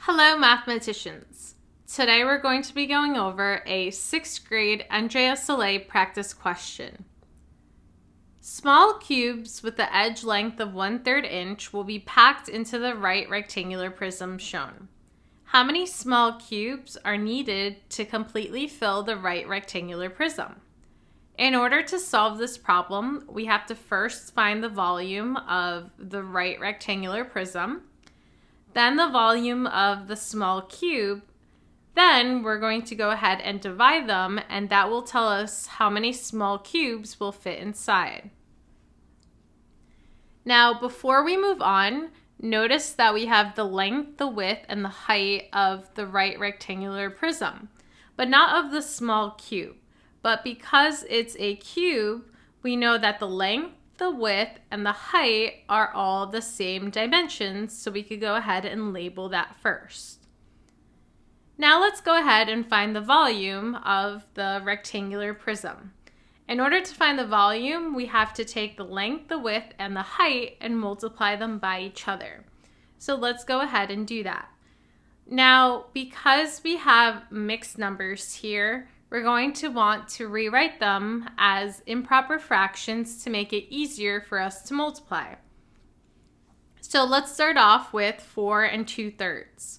Hello, mathematicians. Today we're going to be going over a 6th grade NJSLA practice question. Small cubes with the edge length of 1/3 inch will be packed into the right rectangular prism shown. How many small cubes are needed to completely fill the right rectangular prism? In order to solve this problem, we have to first find the volume of the right rectangular prism, then the volume of the small cube. Then we're going to go ahead and divide them, and that will tell us how many small cubes will fit inside. Now, before we move on, notice that we have the length, the width, and the height of the right rectangular prism, but not of the small cube. But because it's a cube, we know that the length, the width, and the height are all the same dimensions, so we could go ahead and label that first. Now let's go ahead and find the volume of the rectangular prism. In order to find the volume, we have to take the length, the width, and the height and multiply them by each other. So let's go ahead and do that. Now, because we have mixed numbers here, we're going to want to rewrite them as improper fractions to make it easier for us to multiply. So let's start off with 4 2/3.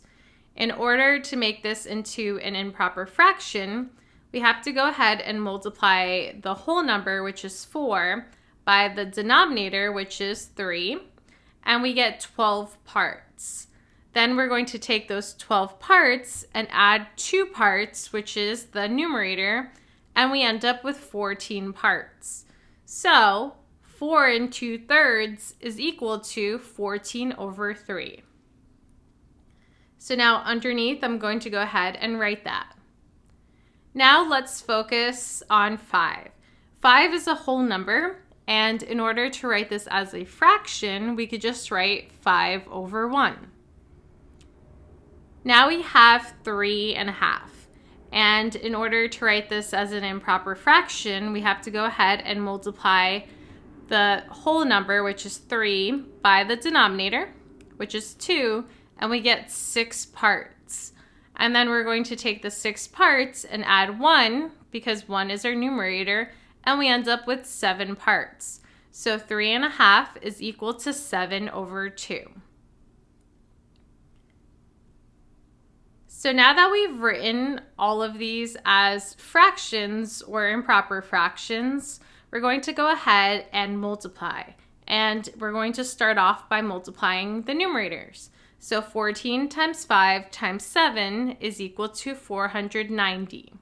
In order to make this into an improper fraction, we have to go ahead and multiply the whole number, which is 4, by the denominator, which is 3, and we get 12 parts. Then we're going to take those 12 parts and add 2 parts, which is the numerator, and we end up with 14 parts. So 4 2/3 is equal to 14/3. So now underneath, I'm going to go ahead and write that. Now let's focus on 5. 5 is a whole number, and in order to write this as a fraction, we could just write 5/1. Now we have 3 1/2. And in order to write this as an improper fraction, we have to go ahead and multiply the whole number, which is 3, by the denominator, which is 2, and we get 6 parts. And then we're going to take the 6 parts and add 1, because 1 is our numerator, and we end up with 7 parts. So 3 1/2 is equal to 7/2. So now that we've written all of these as fractions or improper fractions, we're going to go ahead and multiply. And we're going to start off by multiplying the numerators. So 14 times 5 times 7 is equal to 490.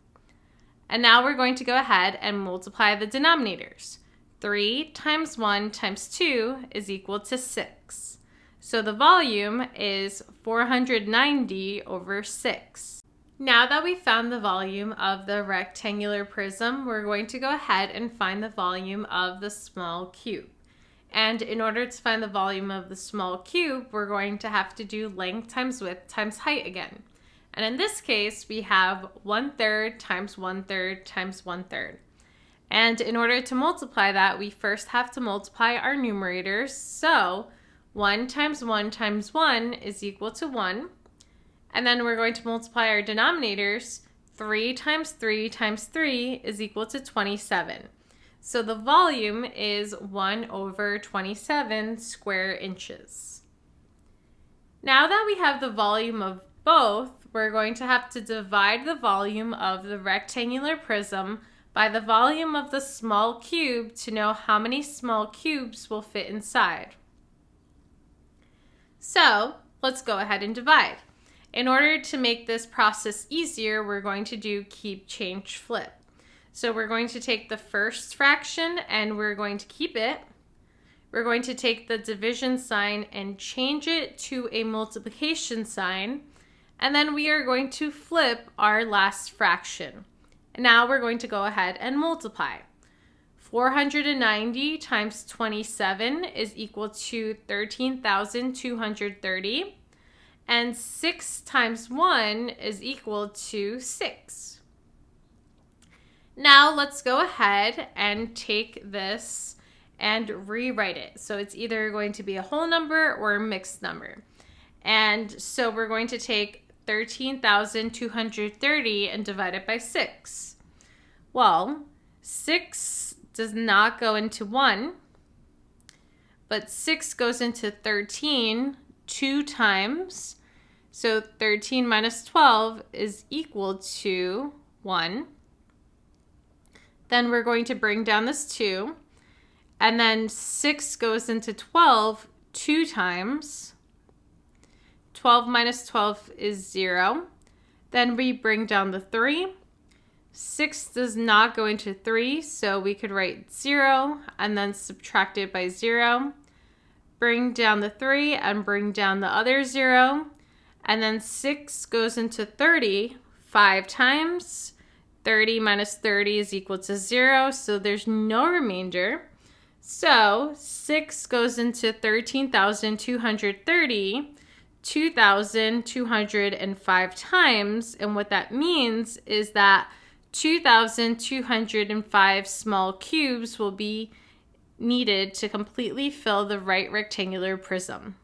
And now we're going to go ahead and multiply the denominators. 3 times 1 times 2 is equal to 6. So the volume is 490/6. Now that we've found the volume of the rectangular prism, we're going to go ahead and find the volume of the small cube. And in order to find the volume of the small cube, we're going to have to do length times width times height again. And in this case, we have 1/3 times 1/3 times 1/3. And in order to multiply that, we first have to multiply our numerators. So 1 times 1 times 1 is equal to 1. And then we're going to multiply our denominators. 3 times 3 times 3 is equal to 27. So the volume is 1/27 square inches. Now that we have the volume of both, we're going to have to divide the volume of the rectangular prism by the volume of the small cube to know how many small cubes will fit inside. So let's go ahead and divide. In order to make this process easier, we're going to do keep, change, flip. So we're going to take the first fraction and we're going to keep it. We're going to take the division sign and change it to a multiplication sign. And then we are going to flip our last fraction. And now we're going to go ahead and multiply. 490 times 27 is equal to 13,230. And 6 times 1 is equal to 6. Now let's go ahead and take this and rewrite it. So it's either going to be a whole number or a mixed number. And so we're going to take 13,230 and divide it by 6. Well, 6 does not go into 1, but 6 goes into 13 2 times. So 13 minus 12 is equal to 1. Then we're going to bring down this 2. And then 6 goes into 12 2 times. 12 minus 12 is 0. Then we bring down the 3. 6 does not go into 3, so we could write 0 and then subtract it by 0. Bring down the 3 and bring down the other 0. And then 6 goes into 30 5 times. 30 minus 30 is equal to 0, so there's no remainder. So 6 goes into 13,230 2,205 times, and what that means is that 2,205 small cubes will be needed to completely fill the right rectangular prism.